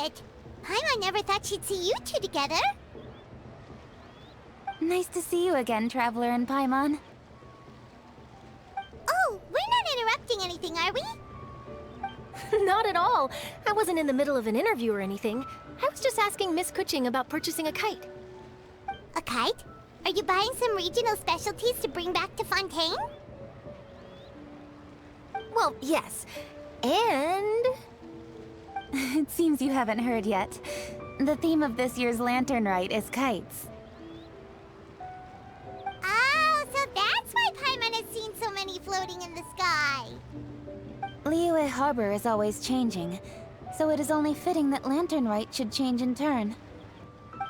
it. Paimon never thought she'd see you two together. Nice to see you again, Traveler and Paimon. Oh, we're not interrupting anything, are we? Not at all. I wasn't in the middle of an interview or anything. I was just asking Miss Kuching about purchasing a kite. A kite? Are you buying some regional specialties to bring back to Fontaine? Well, yes. And... It seems you haven't heard yet. The theme of this year's Lantern Rite is kites. Oh, so that's why Paimon has seen so many floating in the sky. Liyue Harbor is always changing, so it is only fitting that Lantern Rite should change in turn.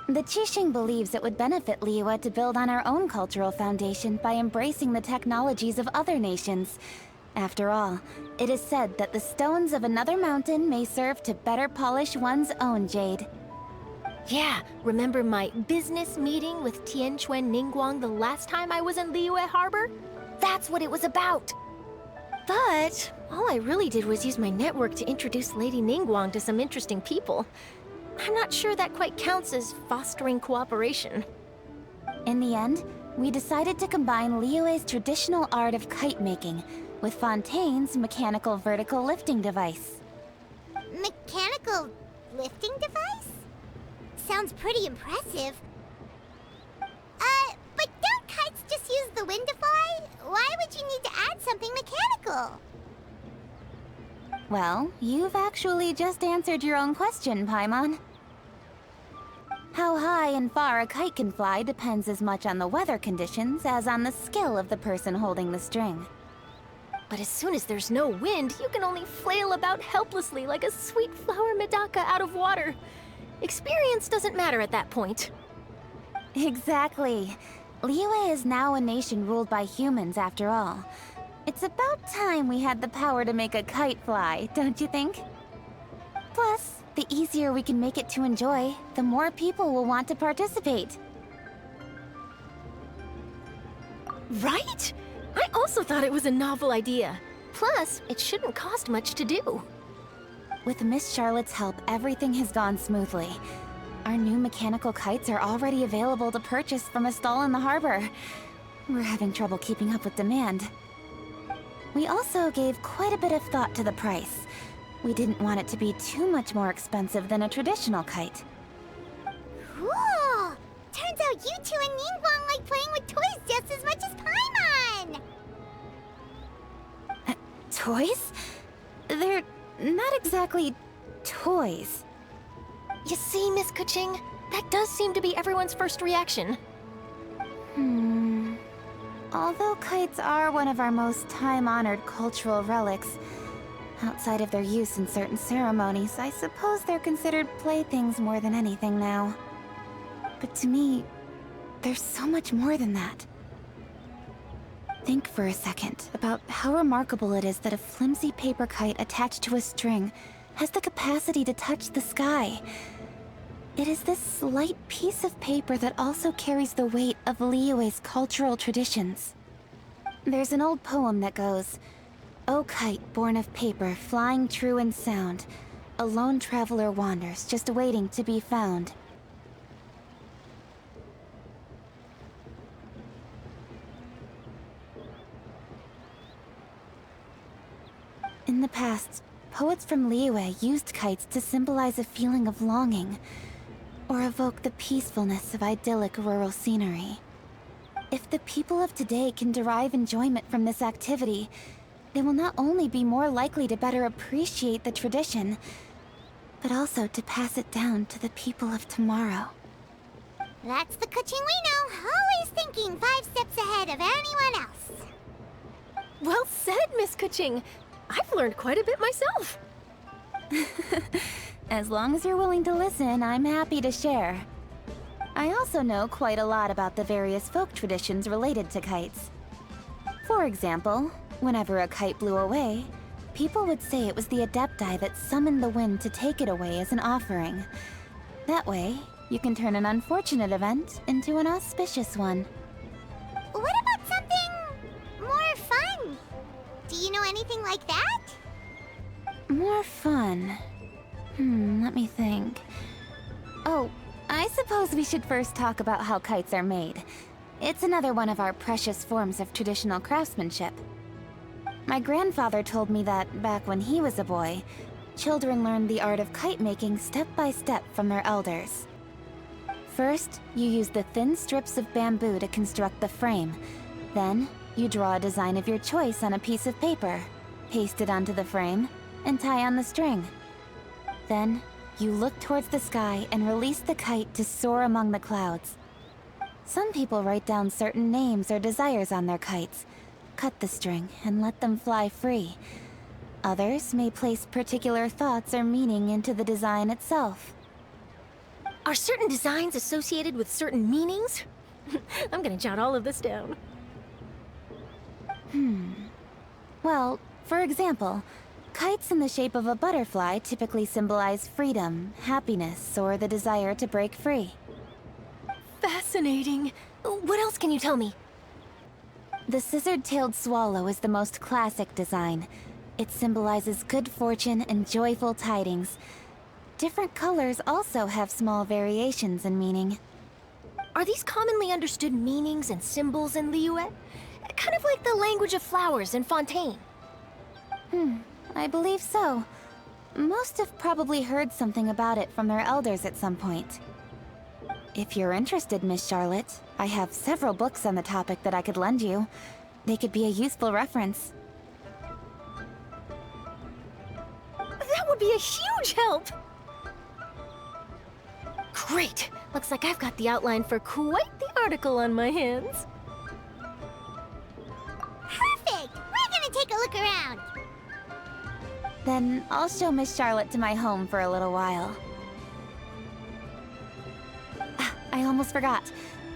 The Qixing believes it would benefit Liyue to build on our own cultural foundation by embracing the technologies of other nations. After all, it is said that the stones of another mountain may serve to better polish one's own jade. yeah, remember my business meeting with Tianquan Ningguang the last time I was in Liyue Harbor? That's what it was about. But all I really did was use my network to introduce Lady Ningguang to some interesting people. I'm not sure that quite counts as fostering cooperation. In the end, we decided to combine Liyue's traditional art of kite making with Fontaine's mechanical vertical lifting device. Mechanical lifting device? Sounds pretty impressive. But don't kites just use the wind to fly? Why would you need to add something mechanical? Well, you've actually just answered your own question, Paimon. How high and far a kite can fly depends as much on the weather conditions as on the skill of the person holding the string. But as soon as there's no wind, you can only flail about helplessly like a sweet flower medaka out of water. Experience doesn't matter at that point. Exactly. Liyue is now a nation ruled by humans, after all. It's about time we had the power to make a kite fly, don't you think? Plus, the easier we can make it to enjoy, the more people will want to participate. Right? I also thought it was a novel idea. Plus, it shouldn't cost much to do. With Miss Charlotte's help, everything has gone smoothly. Our new mechanical kites are already available to purchase from a stall in the harbor. We're having trouble keeping up with demand. We also gave quite a bit of thought to the price. We didn't want it to be too much more expensive than a traditional kite. Cool! Turns out you two and Ningguang like playing with toys just as much as Paimon! Toys? They're not exactly toys. You see, Miss Kuching, that does seem to be everyone's first reaction. Although kites are one of our most time-honored cultural relics, outside of their use in certain ceremonies, I suppose they're considered playthings more than anything now. But to me, there's so much more than that. Think for a second about how remarkable it is that a flimsy paper kite attached to a string has the capacity to touch the sky. It is this slight piece of paper that also carries the weight of Liyue's cultural traditions. There's an old poem that goes, "O kite born of paper, flying true in sound, a lone traveler wanders, just waiting to be found." In the past, poets from Liyue used kites to symbolize a feeling of longing, or evoke the peacefulness of idyllic rural scenery. If the people of today can derive enjoyment from this activity, they will not only be more likely to better appreciate the tradition, but also to pass it down to the people of tomorrow. That's the Kuching we know, always thinking 5 steps ahead of anyone else. Well said, Miss Kuching. I've learned quite a bit myself. As long as you're willing to listen, I'm happy to share. I also know quite a lot about the various folk traditions related to kites. For example, whenever a kite blew away, people would say it was the Adepti that summoned the wind to take it away as an offering. That way, you can turn an unfortunate event into an auspicious one. What about something more fun? Do you know anything like that? More fun. Let me think. Oh, I suppose we should first talk about how kites are made. It's another one of our precious forms of traditional craftsmanship. My grandfather told me that back when he was a boy, children learned the art of kite making step by step from their elders. First, you use the thin strips of bamboo to construct the frame. Then, you draw a design of your choice on a piece of paper, paste it onto the frame, and tie on the string. Then, you look towards the sky and release the kite to soar among the clouds. Some people write down certain names or desires on their kites, cut the string, and let them fly free. Others may place particular thoughts or meaning into the design itself. Are certain designs associated with certain meanings? I'm gonna jot all of this down. Well, for example, kites in the shape of a butterfly typically symbolize freedom, happiness, or the desire to break free. Fascinating. What else can you tell me? The scissored-tailed swallow is the most classic design. It symbolizes good fortune and joyful tidings. Different colors also have small variations in meaning. Are these commonly understood meanings and symbols in Liyue? Kind of like the language of flowers in Fontaine. I believe so. Most have probably heard something about it from their elders at some point. If you're interested, Miss Charlotte, I have several books on the topic that I could lend you. They could be a useful reference. That would be a huge help! Great! Looks like I've got the outline for quite the article on my hands. Perfect! We're gonna take a look around. Then I'll show Miss Charlotte to my home for a little while. I almost forgot.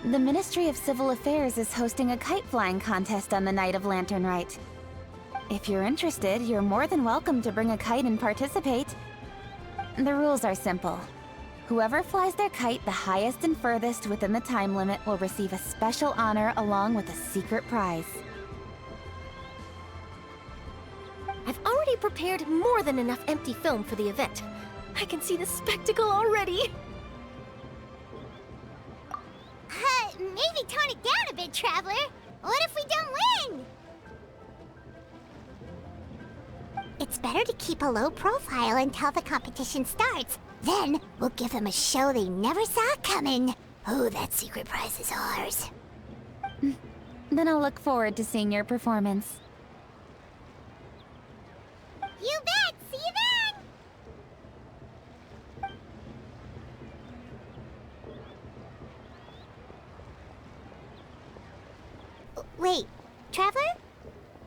The Ministry of Civil Affairs is hosting a kite flying contest on the night of Lantern Rite. If you're interested, you're more than welcome to bring a kite and participate. The rules are simple. Whoever flies their kite the highest and furthest within the time limit will receive a special honor along with a secret prize. I've already prepared more than enough empty film for the event. I can see the spectacle already. Maybe tone it down a bit, Traveler. What if we don't win? It's better to keep a low profile until the competition starts. Then we'll give them a show they never saw coming. Oh, that secret prize is ours. Then I'll look forward to seeing your performance. You bet! See you then! Wait, Traveler?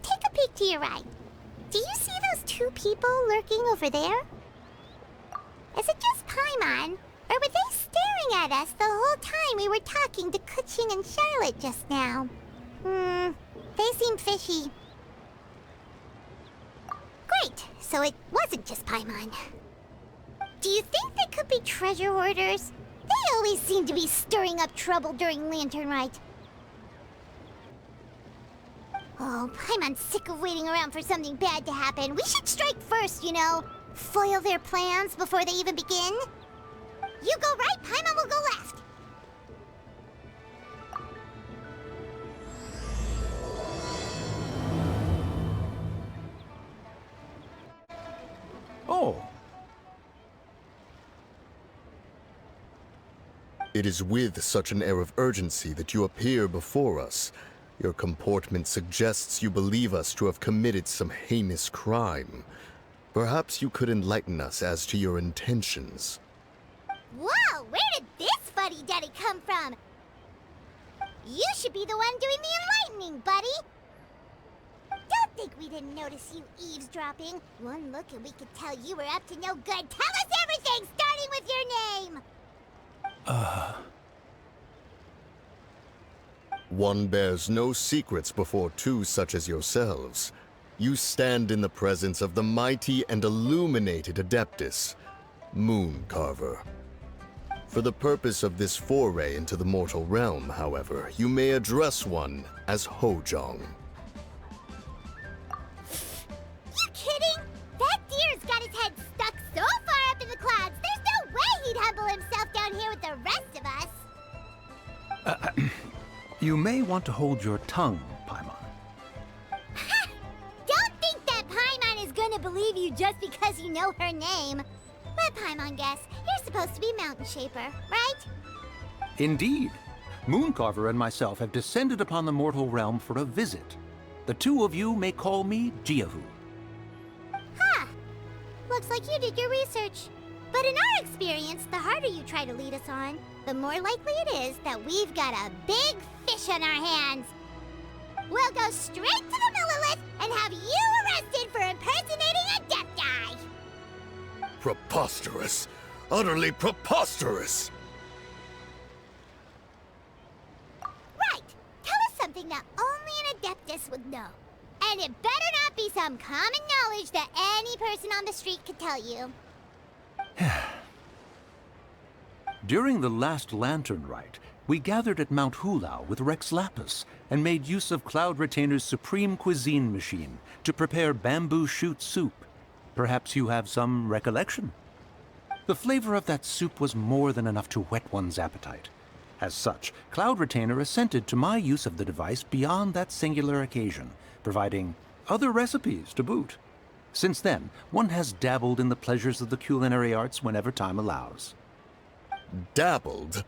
Take a peek to your right. Do you see those two people lurking over there? Is it just Paimon? Or were they staring at us the whole time we were talking to Kuching and Charlotte just now? They seem fishy. Great, so it wasn't just Paimon. Do you think they could be treasure hoarders? They always seem to be stirring up trouble during Lantern Rite. Oh, Paimon's sick of waiting around for something bad to happen. We should strike first, you know. Foil their plans before they even begin. You go right, Paimon will go left. Oh. It is with such an air of urgency that you appear before us. Your comportment suggests you believe us to have committed some heinous crime. Perhaps you could enlighten us as to your intentions. Whoa, where did this fuddy-duddy come from? You should be the one doing the enlightening, buddy. Don't think we didn't notice you eavesdropping. One look and we could tell you were up to no good. Tell us everything, starting with your name. One bears no secrets before two such as yourselves. You stand in the presence of the mighty and illuminated Adeptus, Moon Carver. For the purpose of this foray into the mortal realm, however, you may address one as Hojong. You kidding? That deer's got his head stuck so far up in the clouds You may want to hold your tongue, Paimon. Don't think that Paimon is gonna believe you just because you know her name. Let Paimon guess. You're supposed to be Mountain Shaper, right? Indeed. Mooncarver and myself have descended upon the mortal realm for a visit. The two of you may call me Jiahu. Huh. Looks like you did your research. But in our experience, the harder you try to lead us on, the more likely it is that we've got a big fish on our hands. We'll go straight to the Millilith and have you arrested for impersonating a Adepti! Preposterous! Utterly preposterous! Right! Tell us something that only an Adeptus would know. And it better not be some common knowledge that any person on the street could tell you. During the last Lantern Rite, we gathered at Mount Hulao with Rex Lapis and made use of Cloud Retainer's supreme cuisine machine to prepare bamboo shoot soup. Perhaps you have some recollection? The flavor of that soup was more than enough to whet one's appetite. As such, Cloud Retainer assented to my use of the device beyond that singular occasion, providing other recipes to boot. Since then, one has dabbled in the pleasures of the culinary arts whenever time allows. Dabbled?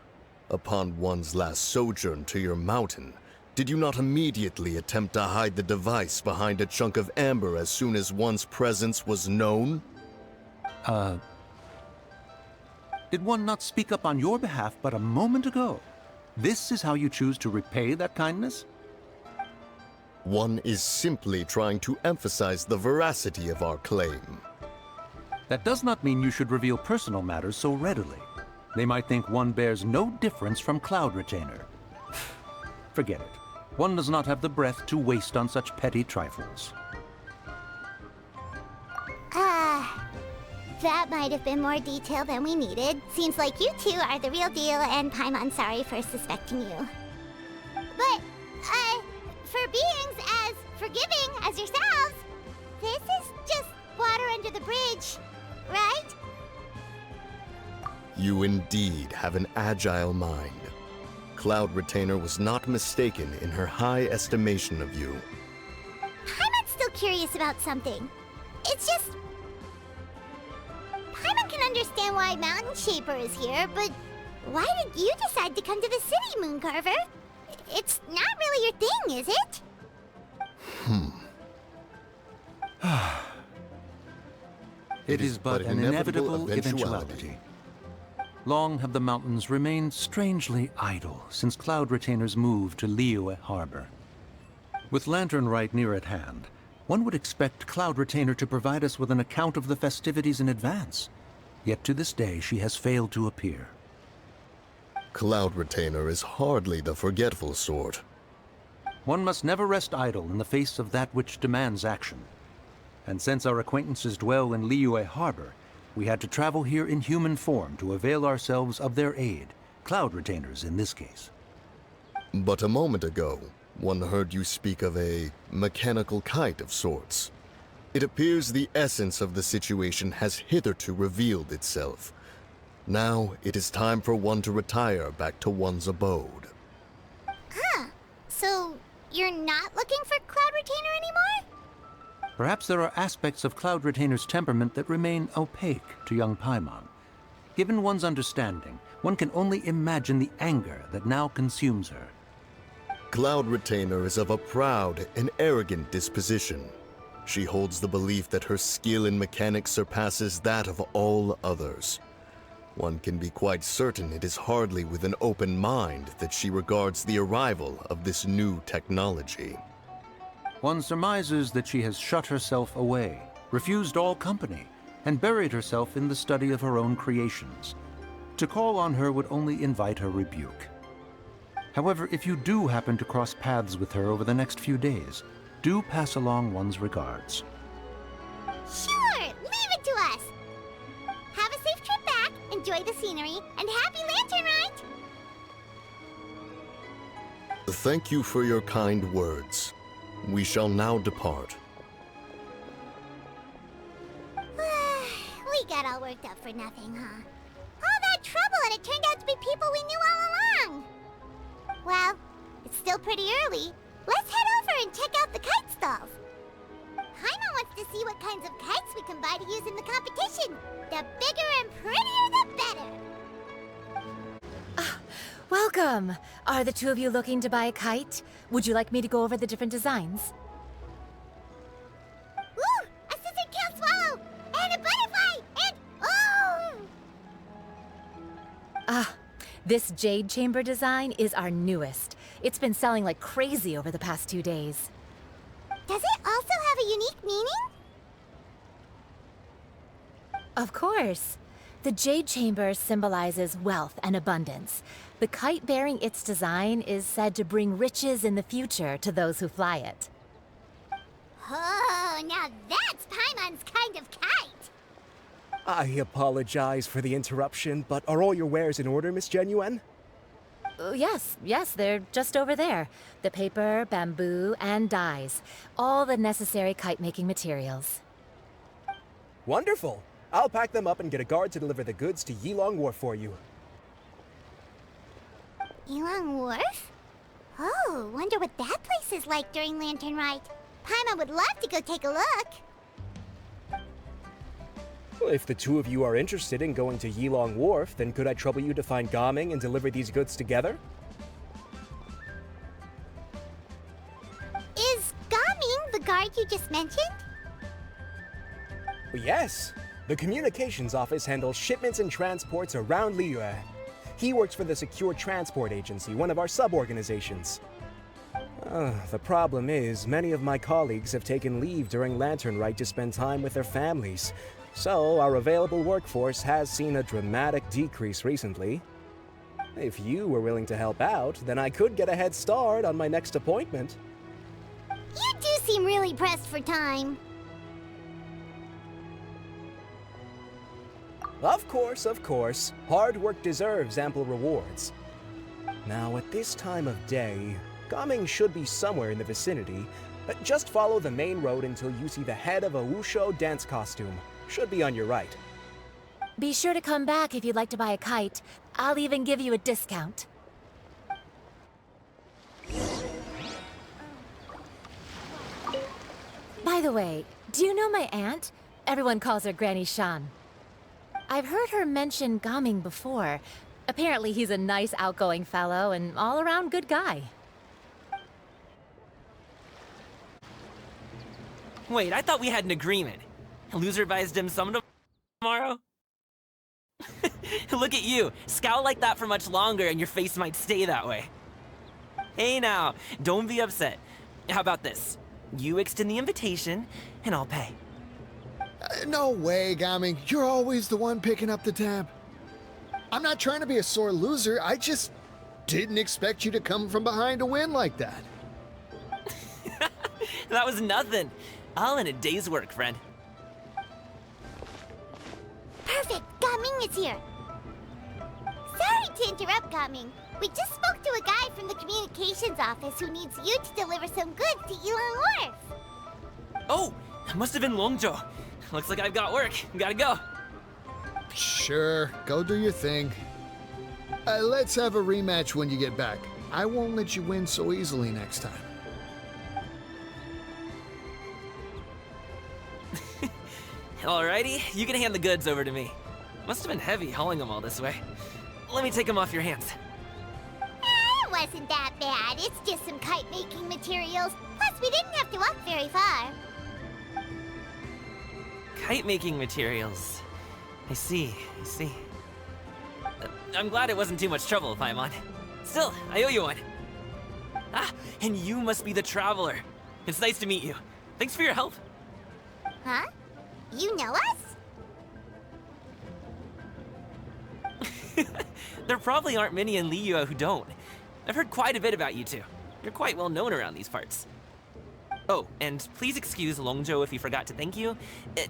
Upon one's last sojourn to your mountain, did you not immediately attempt to hide the device behind a chunk of amber as soon as one's presence was known? Did one not speak up on your behalf but a moment ago? This is how you choose to repay that kindness? One is simply trying to emphasize the veracity of our claim. That does not mean you should reveal personal matters so readily. They might think one bears no difference from Cloud Retainer. Forget it. One does not have the breath to waste on such petty trifles. That might have been more detail than we needed. Seems like you two are the real deal, and Paimon's sorry for suspecting you. But, for beings as forgiving as yourselves, this is just water under the bridge, right? You indeed have an agile mind. Cloud Retainer was not mistaken in her high estimation of you. Paimon's still curious about something. It's just... Paimon can understand why Mountain Shaper is here, but why did you decide to come to the city, Mooncarver? It's not really your thing, is it? It is but an inevitable eventuality. Long have the mountains remained strangely idle since Cloud Retainer's move to Liyue Harbor. With Lantern Rite near at hand, one would expect Cloud Retainer to provide us with an account of the festivities in advance. Yet to this day she has failed to appear. Cloud Retainer is hardly the forgetful sort. One must never rest idle in the face of that which demands action. And since our acquaintances dwell in Liyue Harbor, we had to travel here in human form to avail ourselves of their aid, Cloud Retainers in this case. But a moment ago, one heard you speak of a mechanical kite of sorts. It appears the essence of the situation has hitherto revealed itself. Now it is time for one to retire back to one's abode. So you're not looking for Cloud Retainer anymore? Perhaps there are aspects of Cloud Retainer's temperament that remain opaque to young Paimon. Given one's understanding, one can only imagine the anger that now consumes her. Cloud Retainer is of a proud and arrogant disposition. She holds the belief that her skill in mechanics surpasses that of all others. One can be quite certain it is hardly with an open mind that she regards the arrival of this new technology. One surmises that she has shut herself away, refused all company, and buried herself in the study of her own creations. To call on her would only invite her rebuke. However, if you do happen to cross paths with her over the next few days, do pass along one's regards. Sure, leave it to us. Have a safe trip back, enjoy the scenery, and happy Lantern Rite! Thank you for your kind words. We shall now depart. We got all worked up for nothing, huh? All that trouble and it turned out to be people we knew all along! Well, It's still pretty early. Let's head over and check out the kite stalls. Paimon wants to see what kinds of kites we can buy to use in the competition. The bigger and prettier, the better. Welcome! Are the two of you looking to buy a kite? Would you like me to go over the different designs? Ooh! A scissor tail swallow! And a butterfly! And oh! This jade chamber design is our newest. It's been selling like crazy over the past 2 days. Does it also have a unique meaning? Of course. The jade chamber symbolizes wealth and abundance. The kite bearing its design is said to bring riches in the future to those who fly it. Oh, now that's Paimon's kind of kite! I apologize for the interruption, but are all your wares in order, Miss Genuine? Yes, they're just over there. The paper, bamboo, and dyes. All the necessary kite-making materials. Wonderful! I'll pack them up and get a guard to deliver the goods to Yilong Wharf for you. Yilong Wharf? Oh, wonder what that place is like during Lantern Rite. Paimon would love to go take a look. Well, if the two of you are interested in going to Yilong Wharf, then could I trouble you to find Gaming and deliver these goods together? Is Gaming the guard you just mentioned? Well, yes. The communications office handles shipments and transports around Liyue. He works for the Secure Transport Agency, one of our sub-organizations. The problem is, many of my colleagues have taken leave during Lantern Rite to spend time with their families. So, our available workforce has seen a dramatic decrease recently. If you were willing to help out, then I could get a head start on my next appointment. You do seem really pressed for time. Of course. Hard work deserves ample rewards. Now, at this time of day, Gaming should be somewhere in the vicinity, but just follow the main road until you see the head of a Wushu dance costume. Should be on your right. Be sure to come back if you'd like to buy a kite. I'll even give you a discount. By the way, do you know my aunt? Everyone calls her Granny Shan. I've heard her mention Gaming before. Apparently he's a nice, outgoing fellow and all-around good guy. Wait, I thought we had an agreement. Loser buys dim sum tomorrow? Look at you. Scowl like that for much longer and your face might stay that way. Hey now, don't be upset. How about this? You extend the invitation, and I'll pay. No way, Gaming. You're always the one picking up the tab. I'm not trying to be a sore loser. I just didn't expect you to come from behind to win like that. That was nothing. All in a day's work, friend. Perfect, Gaming is here. Sorry to interrupt, Gaming. We just spoke to a guy from the communications office who needs you to deliver some goods to Yilong Wharf. Oh, it must have been Longzhou. Looks like I've got work. Gotta go. Sure, go do your thing. Let's have a rematch when you get back. I won't let you win so easily next time. Alrighty, you can hand the goods over to me. Must have been heavy hauling them all this way. Let me take them off your hands. It wasn't that bad. It's just some kite-making materials. Plus, we didn't have to walk very far. Kite-making materials. I see. I'm glad it wasn't too much trouble, Paimon. Still, I owe you one. Ah, and you must be the traveler. It's nice to meet you. Thanks for your help. Huh? You know us? There probably aren't many in Liyue who don't. I've heard quite a bit about you two. You're quite well known around these parts. Oh, and please excuse Longzhou if he forgot to thank you.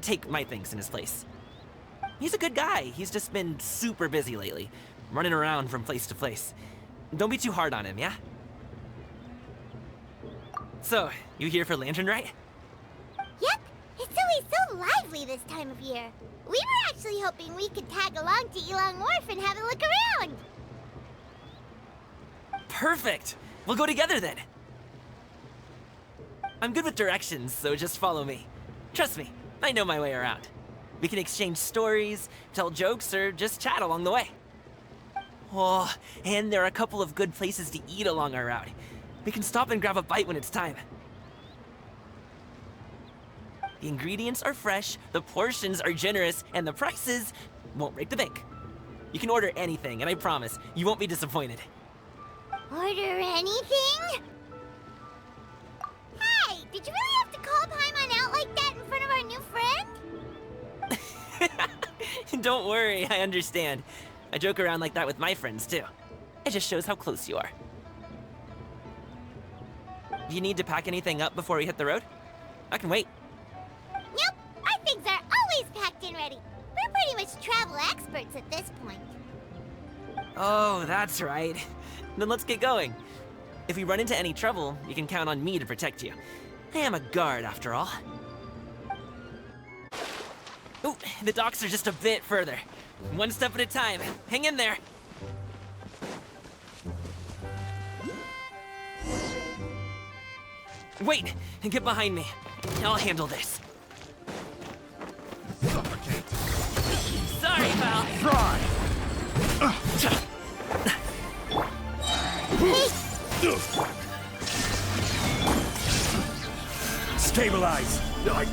Take my thanks in his place. He's a good guy. He's just been super busy lately, running around from place to place. Don't be too hard on him, yeah? So, you here for Lantern Rite? Yep. It's always so lively this time of year. We were actually hoping we could tag along to Yilong Wharf and have a look around. Perfect! We'll go together then. I'm good with directions, so just follow me. Trust me, I know my way around. We can exchange stories, tell jokes, or just chat along the way. Oh, and there are a couple of good places to eat along our route. We can stop and grab a bite when it's time. The ingredients are fresh, the portions are generous, and the prices won't break the bank. You can order anything, and I promise, you won't be disappointed. Order anything? Hey, did you really have to call Paimon out like that in front of our new friend? Don't worry, I understand. I joke around like that with my friends, too. It just shows how close you are. Do you need to pack anything up before we hit the road? I can wait. Nope, our things are always packed and ready. We're pretty much travel experts at this point. Oh, that's right. Then let's get going. If we run into any trouble, you can count on me to protect you. I am a guard, after all. Ooh, the docks are just a bit further. One step at a time. Hang in there. Wait, get behind me. I'll handle this. Suffocate. Sorry, pal. Try. Stabilize. I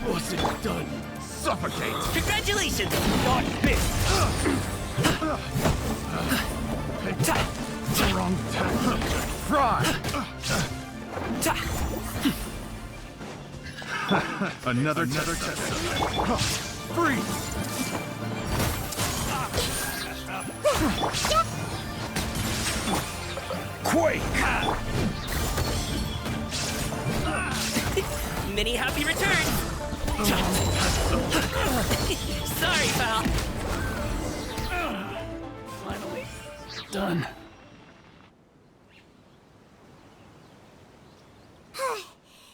wasn't done. Suffocate. Congratulations! Not this. Wrong time. Try. Another test. Freeze. Quake. Many happy returns! Sorry, pal. Finally done.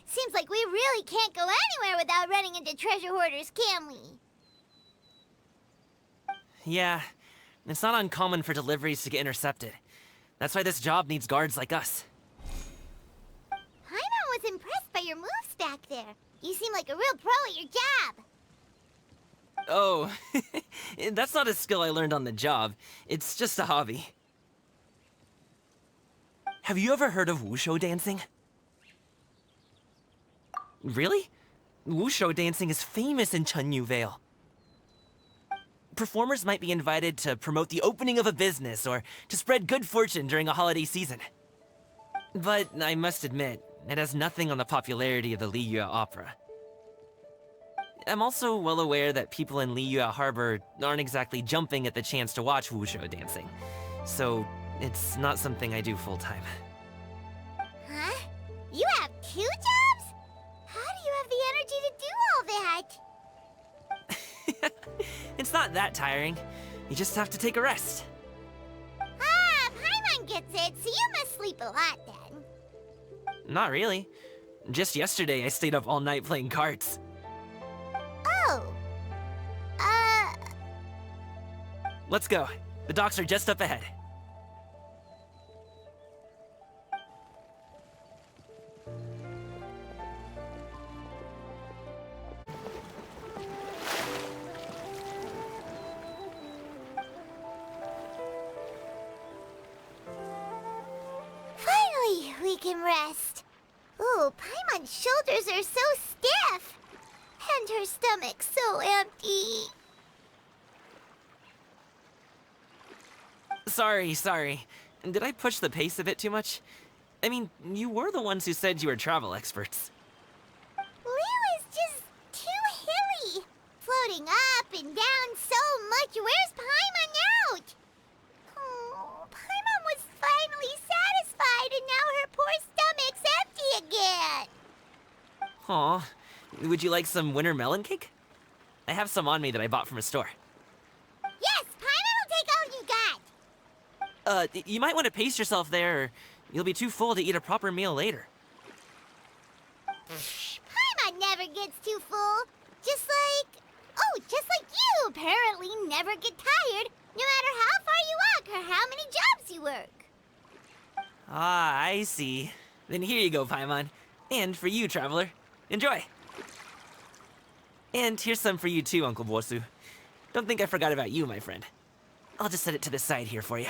Seems like we really can't go anywhere without running into treasure hoarders, can we? Yeah, it's not uncommon for deliveries to get intercepted. That's why this job needs guards like us. Paimon was impressed by your moves back there. You seem like a real pro at your job. Oh, that's not a skill I learned on the job. It's just a hobby. Have you ever heard of wushu dancing? Really? Wushu dancing is famous in Chunyu Vale. Performers might be invited to promote the opening of a business or to spread good fortune during a holiday season. But I must admit, it has nothing on the popularity of the Liyue opera. I'm also well aware that people in Liyue Harbor aren't exactly jumping at the chance to watch wushu dancing. So, it's not something I do full-time. Huh? You have 2 jobs? How do you have the energy to do all that? It's not that tiring. You just have to take a rest. Ah, Paimon gets it, so you must sleep a lot then. Not really. Just yesterday, I stayed up all night playing cards. Oh. Let's go. The docks are just up ahead. Finally, we can rest. Ooh, Paimon's shoulders are so stiff. And her stomach so empty. Sorry. Did I push the pace a bit too much? I mean, you were the ones who said you were travel experts. Liyue is just too hilly. Floating up and down so much. Where's Paimon out? Oh, Paimon was finally satisfied and now her poor stomach's empty again. Aw, would you like some winter melon cake? I have some on me that I bought from a store. Yes, Paimon will take all you got. You might want to pace yourself there, or you'll be too full to eat a proper meal later. Paimon never gets too full. Just like you apparently never get tired, no matter how far you walk or how many jobs you work. Ah, I see. Then here you go, Paimon. And for you, Traveler. Enjoy! And here's some for you too, Uncle Bosu. Don't think I forgot about you, my friend. I'll just set it to the side here for you.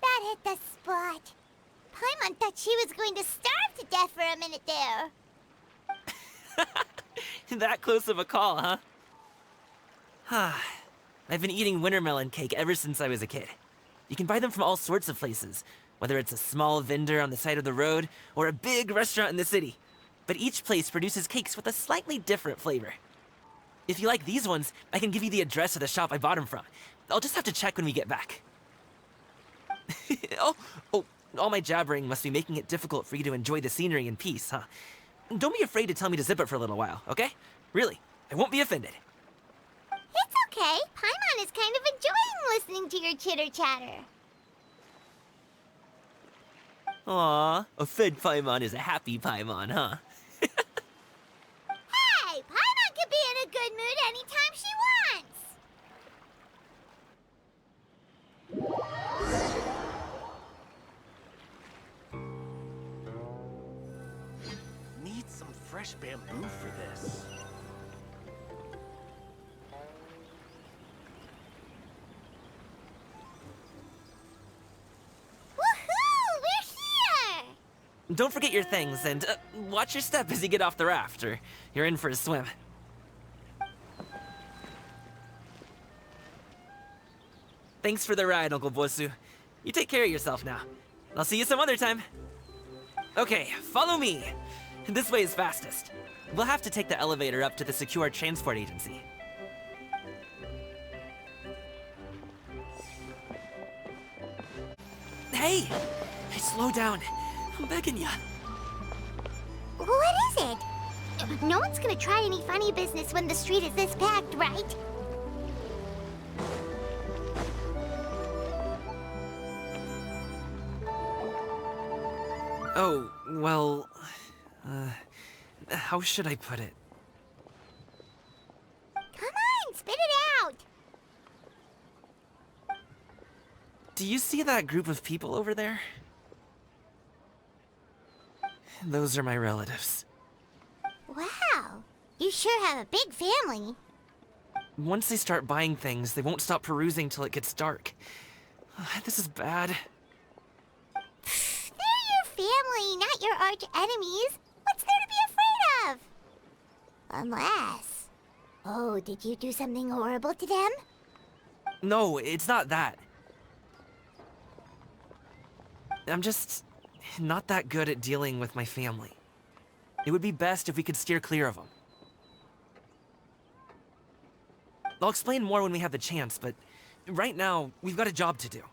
That hit the spot. Paimon thought she was going to starve to death for a minute there. That close of a call, huh? I've been eating wintermelon cake ever since I was a kid. You can buy them from all sorts of places, whether it's a small vendor on the side of the road or a big restaurant in the city. But each place produces cakes with a slightly different flavor. If you like these ones, I can give you the address of the shop I bought them from. I'll just have to check when we get back. Oh, all my jabbering must be making it difficult for you to enjoy the scenery in peace, huh? Don't be afraid to tell me to zip it for a little while, okay? Really, I won't be offended. It's okay. Paimon is kind of enjoying listening to your chitter-chatter. Aw, a fed Paimon is a happy Paimon, huh? Hey, Paimon can be in a good mood anytime she wants. Need some fresh bamboo for this. Woohoo! We're here! Don't forget your things, and watch your step as you get off the raft, or you're in for a swim. Thanks for the ride, Uncle Bosu. You take care of yourself now. I'll see you some other time. Okay, follow me. This way is fastest. We'll have to take the elevator up to the secure transport agency. Hey! Slow down. I'm begging ya. What is it? No one's gonna try any funny business when the street is this packed, right? Oh, well... how should I put it? Come on, spit it out! Do you see that group of people over there? Those are my relatives. Wow, you sure have a big family. Once they start buying things, they won't stop perusing till it gets dark. This is bad. They're your family, not your arch enemies. What's there to be afraid of? Unless... Oh, did you do something horrible to them? No, it's not that. I'm just not that good at dealing with my family. It would be best if we could steer clear of them. I'll explain more when we have the chance, but right now, we've got a job to do.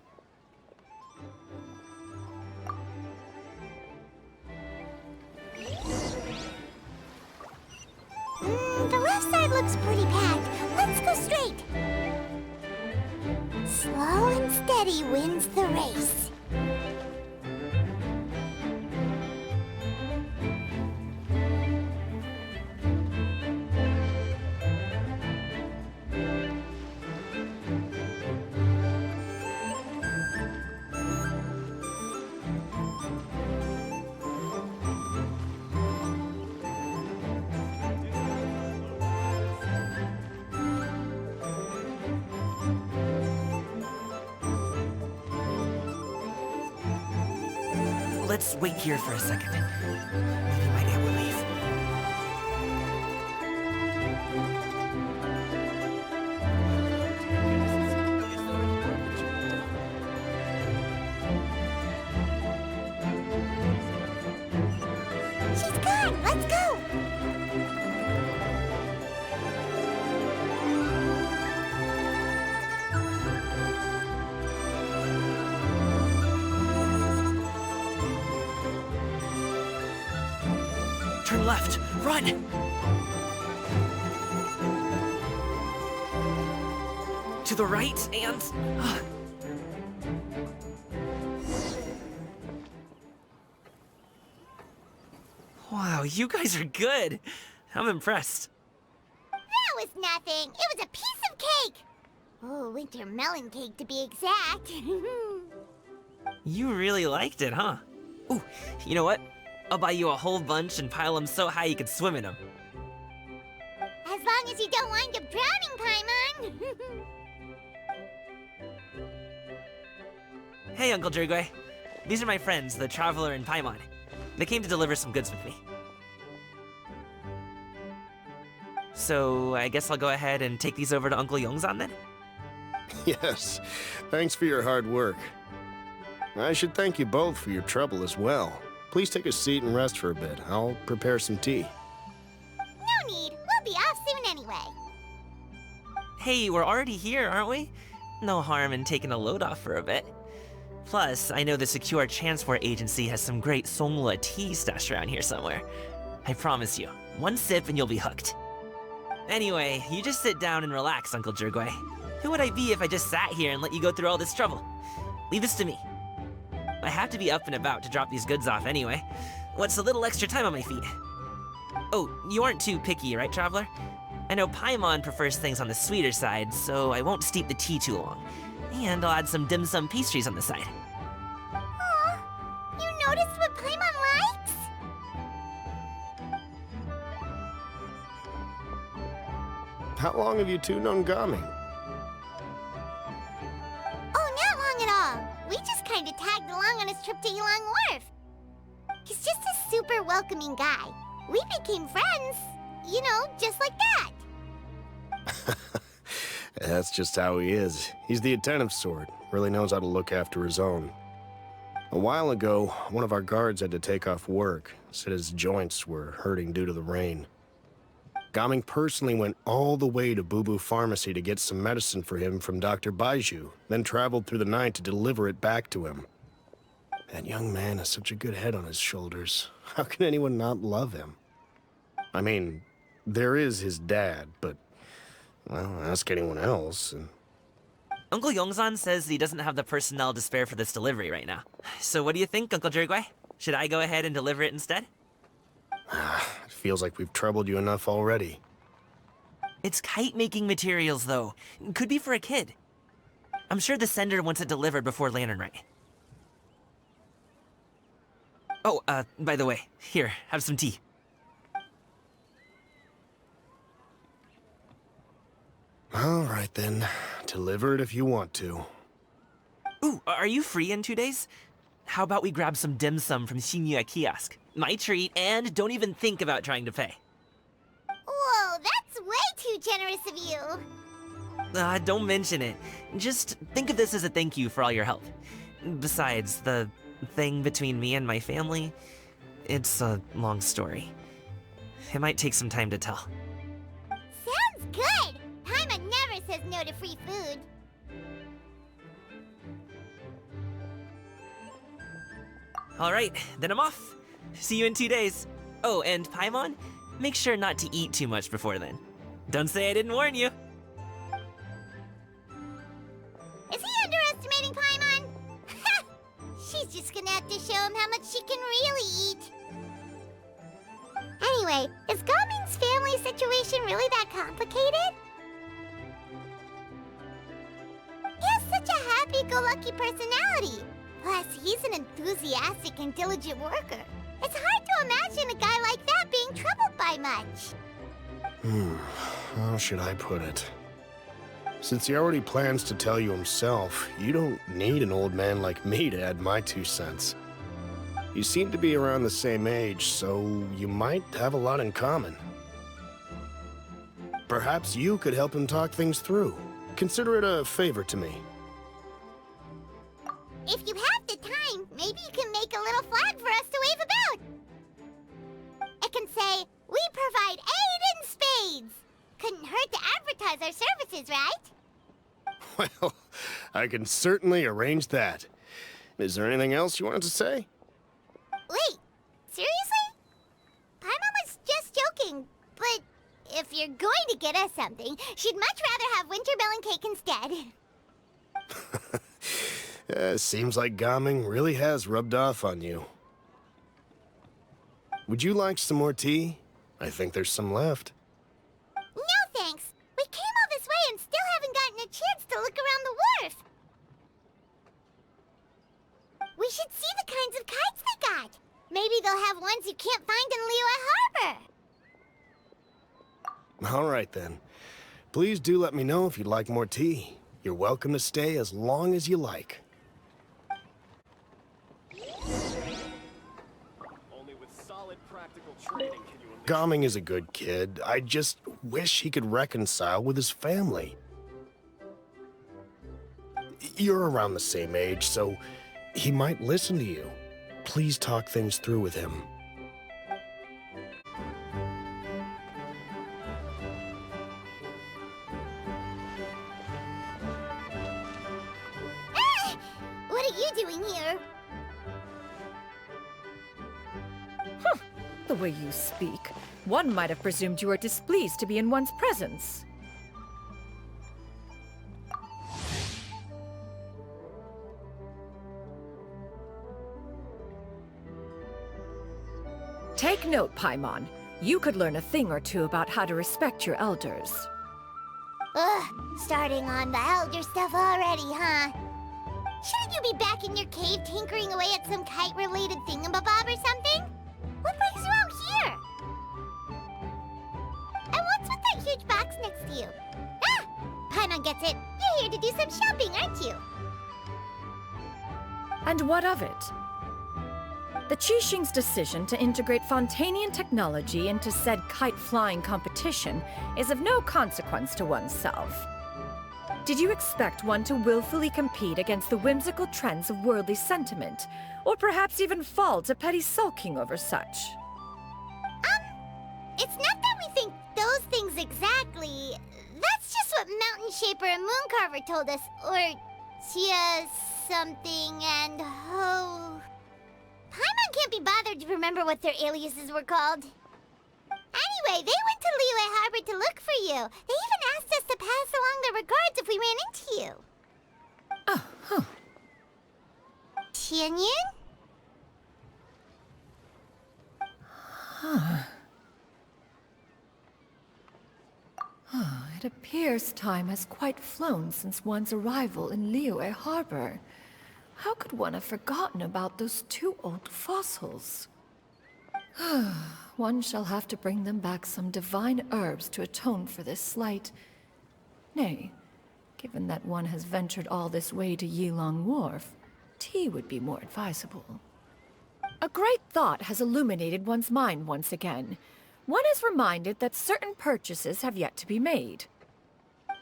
The left side looks pretty packed. Let's go straight. Slow and steady wins the race. Let's wait here for a second. Maybe my aunt will leave. She's gone. Let's go. Turn left. Run! To the right and... Wow, you guys are good. I'm impressed. was nothing. It was a piece of cake. Oh, winter melon cake to be exact. You really liked it, huh? Ooh, you know what? I'll buy you a whole bunch and pile them so high you could swim in them. As long as you don't wind up drowning, Paimon. Hey, Uncle Jirgwe. These are my friends, the Traveler and Paimon. They came to deliver some goods with me. So, I guess I'll go ahead and take these over to Uncle Yongzan then? Yes, thanks for your hard work. I should thank you both for your trouble as well. Please take a seat and rest for a bit. I'll prepare some tea. No need. We'll be off soon anyway. Hey, we're already here, aren't we? No harm in taking a load off for a bit. Plus, I know the Secure Transport Agency has some great Songhua tea stashed around here somewhere. I promise you, one sip and you'll be hooked. Anyway, you just sit down and relax, Uncle Jirgwe. Who would I be if I just sat here and let you go through all this trouble? Leave this to me. I have to be up and about to drop these goods off anyway. What's a little extra time on my feet? Oh, you aren't too picky, right, Traveler? I know Paimon prefers things on the sweeter side, so I won't steep the tea too long. And I'll add some dim sum pastries on the side. Aw, you noticed what Paimon likes? How long have you two known Gaming? Oh, not long at all. We just kind of tagged along on his trip to Yulong Wharf. He's just a super welcoming guy. We became friends, you know, just like that. That's just how he is. He's the attentive sort. Really knows how to look after his own. A while ago, one of our guards had to take off work. Said his joints were hurting due to the rain. Gaming personally went all the way to Boo Boo Pharmacy to get some medicine for him from Dr. Baiju, then traveled through the night to deliver it back to him. That young man has such a good head on his shoulders. How can anyone not love him? I mean, there is his dad, but, well, ask anyone else, and... Uncle Yongzan says he doesn't have the personnel to spare for this delivery right now. So what do you think, Uncle Jirgwe? Should I go ahead and deliver it instead? It feels like we've troubled you enough already. It's kite-making materials, though. Could be for a kid. I'm sure the sender wants it delivered before Lantern Rite. Oh, by the way, here, have some tea. All right, then. Deliver it if you want to. Ooh, are you free in 2 days? How about we grab some dim sum from Shinya Kiosk? My treat, and don't even think about trying to pay. Whoa, that's way too generous of you. Don't mention it. Just think of this as a thank you for all your help. Besides, the thing between me and my family, it's a long story. It might take some time to tell. Sounds good. Paimon never says no to free food. All right, then I'm off. See you in 2 days. Oh, and Paimon, make sure not to eat too much before then. Don't say I didn't warn you. Is he underestimating Paimon? She's just gonna have to show him how much she can really eat. Anyway, is Gaming's family situation really that complicated? He has such a happy-go-lucky personality. Plus, he's an enthusiastic and diligent worker. It's hard to imagine a guy like that being troubled by much. How should I put it? Since he already plans to tell you himself, you don't need an old man like me to add my 2 cents. You seem to be around the same age, so you might have a lot in common. Perhaps you could help him talk things through. Consider it a favor to me. If you have the time, maybe you can make a little flag for us to wave about. It can say, "We provide aid in spades." Couldn't hurt to advertise our services, right? Well, I can certainly arrange that. Is there anything else you wanted to say? Wait, seriously? Paimon was just joking, but if you're going to get us something, she'd much rather have winter melon cake instead. Seems like Gaming really has rubbed off on you. Would you like some more tea? I think there's some left. No thanks. kinds of kites they got. Maybe they'll have ones you can't find in Liyue Harbor. All right, then. Please do let me know if you'd like more tea. You're welcome to stay as long as you like. Only with solid practical training can you unleash... Gaming is a good kid. I just wish he could reconcile with his family. You're around the same age, so he might listen to you. Please talk things through with him. What are you doing here? The way you speak, one might have presumed you were displeased to be in one's presence. Take note, Paimon. You could learn a thing or two about how to respect your elders. Ugh, starting on the elder stuff already, huh? Shouldn't you be back in your cave tinkering away at some kite-related thingamabob or something? What brings you out here? And what's with that huge box next to you? Ah! Paimon gets it. You're here to do some shopping, aren't you? And what of it? The Qixing's decision to integrate Fontanian technology into said kite-flying competition is of no consequence to oneself. Did you expect one to willfully compete against the whimsical trends of worldly sentiment, or perhaps even fall to petty sulking over such? It's not that we think those things exactly. That's just what Mountain Shaper and Mooncarver told us, or Tia something and Ho... Paimon can't be bothered to remember what their aliases were called. Anyway, they went to Liyue Harbor to look for you. They even asked us to pass along their regards if we ran into you. Oh, huh. Tianyun? It appears time has quite flown since one's arrival in Liyue Harbor. How could one have forgotten about those two old fossils? One shall have to bring them back some divine herbs to atone for this slight. Nay, given that one has ventured all this way to Yilong Wharf, tea would be more advisable. A great thought has illuminated one's mind once again. One is reminded that certain purchases have yet to be made.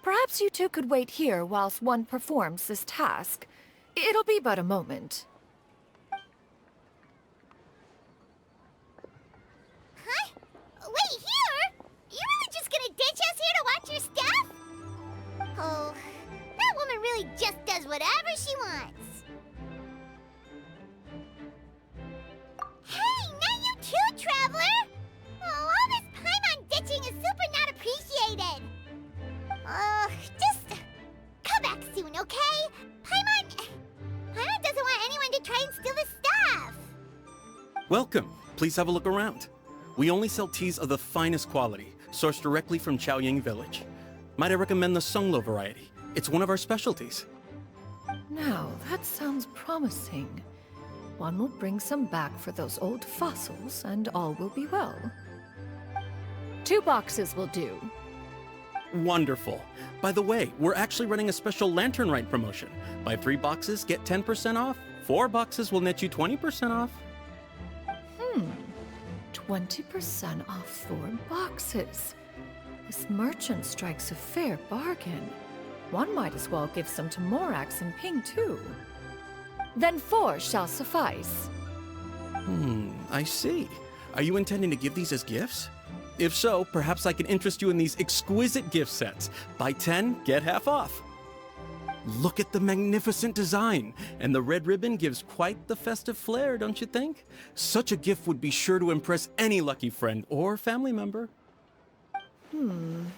Perhaps you two could wait here whilst one performs this task. It'll be but a moment. Huh? Wait, here? You really just gonna ditch us here to watch your stuff? Oh, that woman really just does whatever she wants. Hey, not you too, Traveler! Oh, all this Paimon ditching is super not appreciated. Just come back soon, okay? Paimon doesn't want anyone to try and steal the stuff. Welcome. Please have a look around. We only sell teas of the finest quality, sourced directly from Chaoying Village. Might I recommend the Songlo variety? It's one of our specialties. Now, that sounds promising. One will bring some back for those old fossils, and all will be well. 2 boxes will do. Wonderful. By the way, we're actually running a special Lantern Rite promotion. Buy 3 boxes, get 10% off. 4 boxes will net you 20% off. 20% off 4 boxes. This merchant strikes a fair bargain. One might as well give some to Morax and Ping, too. Then 4 shall suffice. I see. Are you intending to give these as gifts? If so, perhaps I can interest you in these exquisite gift sets. Buy 10, get half off. Look at the magnificent design, and the red ribbon gives quite the festive flair, don't you think? Such a gift would be sure to impress any lucky friend or family member. 10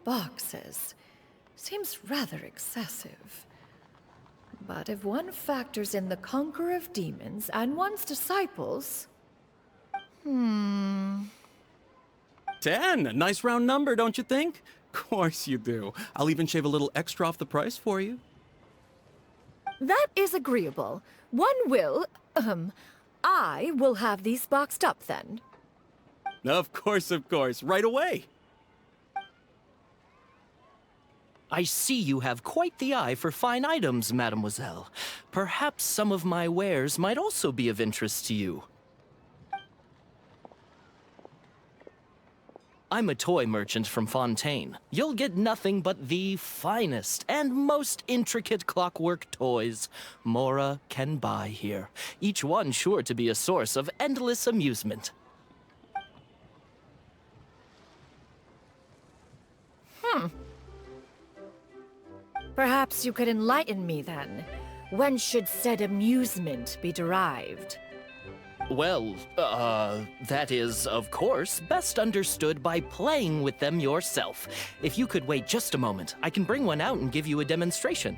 boxes. Seems rather excessive. But if one factors in the Conqueror of Demons and one's disciples... 10! A nice round number, don't you think? Of course you do. I'll even shave a little extra off the price for you. That is agreeable. I will have these boxed up then. Of course, right away. I see you have quite the eye for fine items, mademoiselle. Perhaps some of my wares might also be of interest to you. I'm a toy merchant from Fontaine. You'll get nothing but the finest and most intricate clockwork toys Mora can buy here. Each one sure to be a source of endless amusement. Perhaps you could enlighten me then. When should said amusement be derived? Well, that is, of course, best understood by playing with them yourself. If you could wait just a moment, I can bring one out and give you a demonstration.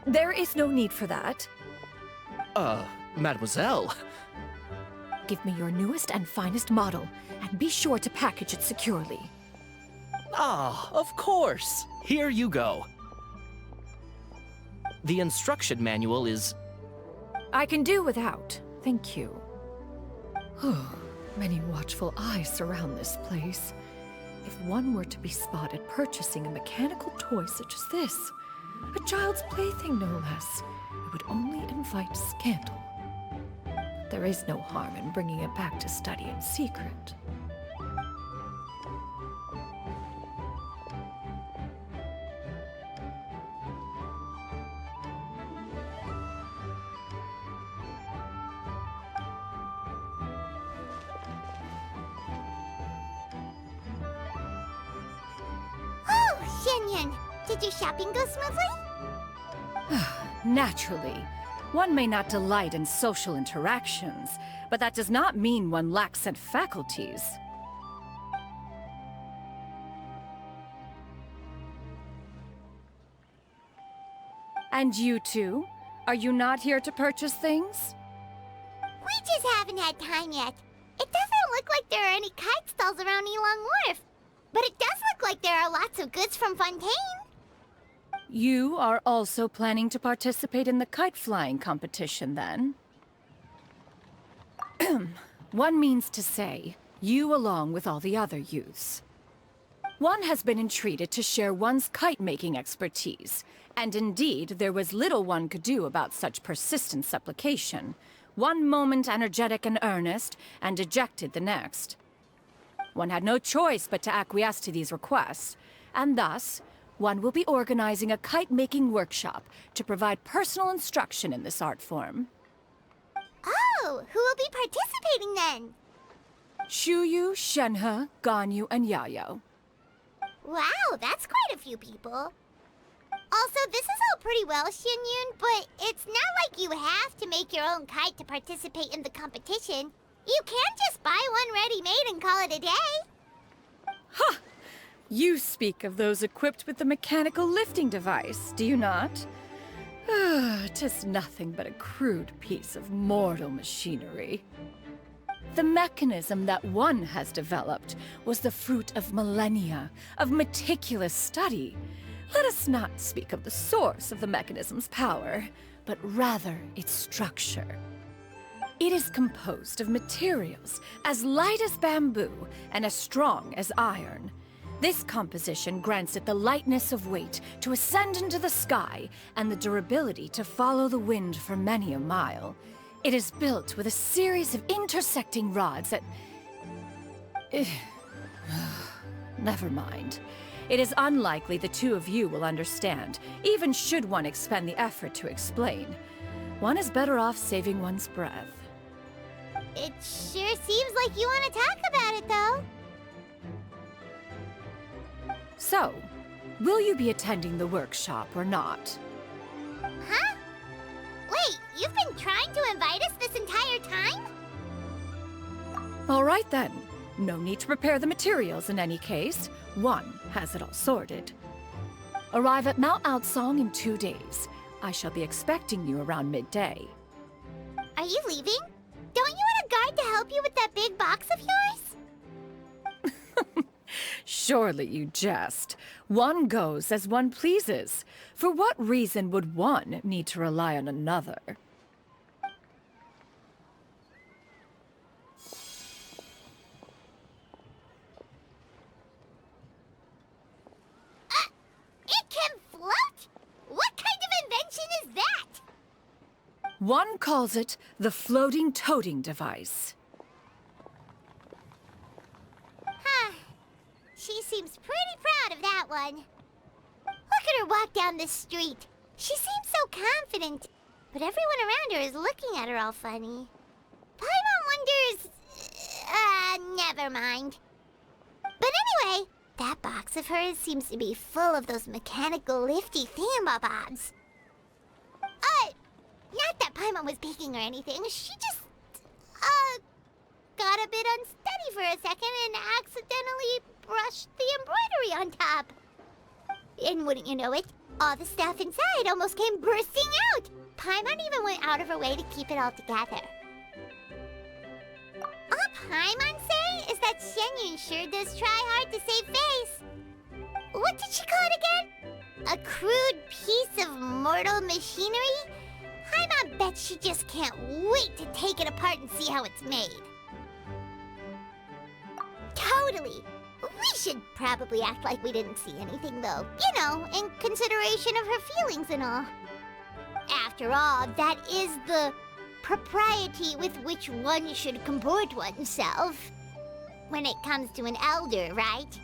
There is no need for that. Mademoiselle. Give me your newest and finest model, and be sure to package it securely. Ah, of course. Here you go. The instruction manual is... I can do without, thank you. Many watchful eyes surround this place. If one were to be spotted purchasing a mechanical toy such as this, a child's plaything no less, it would only invite scandal. There is no harm in bringing it back to study in secret. Did your shopping go smoothly? Naturally. One may not delight in social interactions, but that does not mean one lacks said faculties. And you two? Are you not here to purchase things? We just haven't had time yet. It doesn't look like there are any kite stalls around Yilong Wharf. But it does look like there are lots of goods from Fontaine. You are also planning to participate in the kite flying competition, then? One means to say, you along with all the other youths. One has been entreated to share one's kite-making expertise, and indeed there was little one could do about such persistent supplication. One moment energetic and earnest, and dejected the next. One had no choice but to acquiesce to these requests, and thus, one will be organizing a kite-making workshop to provide personal instruction in this art form. Oh, who will be participating then? Shuyu, Shenhe, Ganyu, and Yayo. Wow, that's quite a few people. Also, this is all pretty well, Xinyun, but it's not like you have to make your own kite to participate in the competition. You can just buy one ready-made and call it a day. Ha! You speak of those equipped with the mechanical lifting device, do you not? 'Tis nothing but a crude piece of mortal machinery. The mechanism that one has developed was the fruit of millennia of meticulous study. Let us not speak of the source of the mechanism's power, but rather its structure. It is composed of materials as light as bamboo and as strong as iron. This composition grants it the lightness of weight to ascend into the sky and the durability to follow the wind for many a mile. It is built with a series of intersecting rods that... Never mind. It is unlikely the two of you will understand, even should one expend the effort to explain. One is better off saving one's breath. It sure seems like you want to talk about it, though. So, will you be attending the workshop or not? Huh? Wait, you've been trying to invite us this entire time? All right then. No need to prepare the materials in any case. One has it all sorted. Arrive at Mount Outsong in 2 days. I shall be expecting you around midday. Are you leaving? Don't you want to guard to help you with that big box of yours? Surely you jest. One goes as one pleases. For what reason would one need to rely on another? It can float? What kind of invention is that? One calls it the floating toting device. Huh. She seems pretty proud of that one. Look at her walk down the street. She seems so confident, but everyone around her is looking at her all funny. Paimon wonders... never mind. But anyway, that box of hers seems to be full of those mechanical lifty thingamabobs. Not that Paimon was peeking or anything. She just, got a bit unsteady for a second and accidentally brushed the embroidery on top. And wouldn't you know it, all the stuff inside almost came bursting out. Paimon even went out of her way to keep it all together. All Paimon say is that Xianyun sure does try hard to save face. What did she call it again? A crude piece of mortal machinery? Paimon bet she just can't wait to take it apart and see how it's made. Totally. We should probably act like we didn't see anything, though. You know, in consideration of her feelings and all. After all, that is the propriety with which one should comport oneself. When it comes to an elder, right?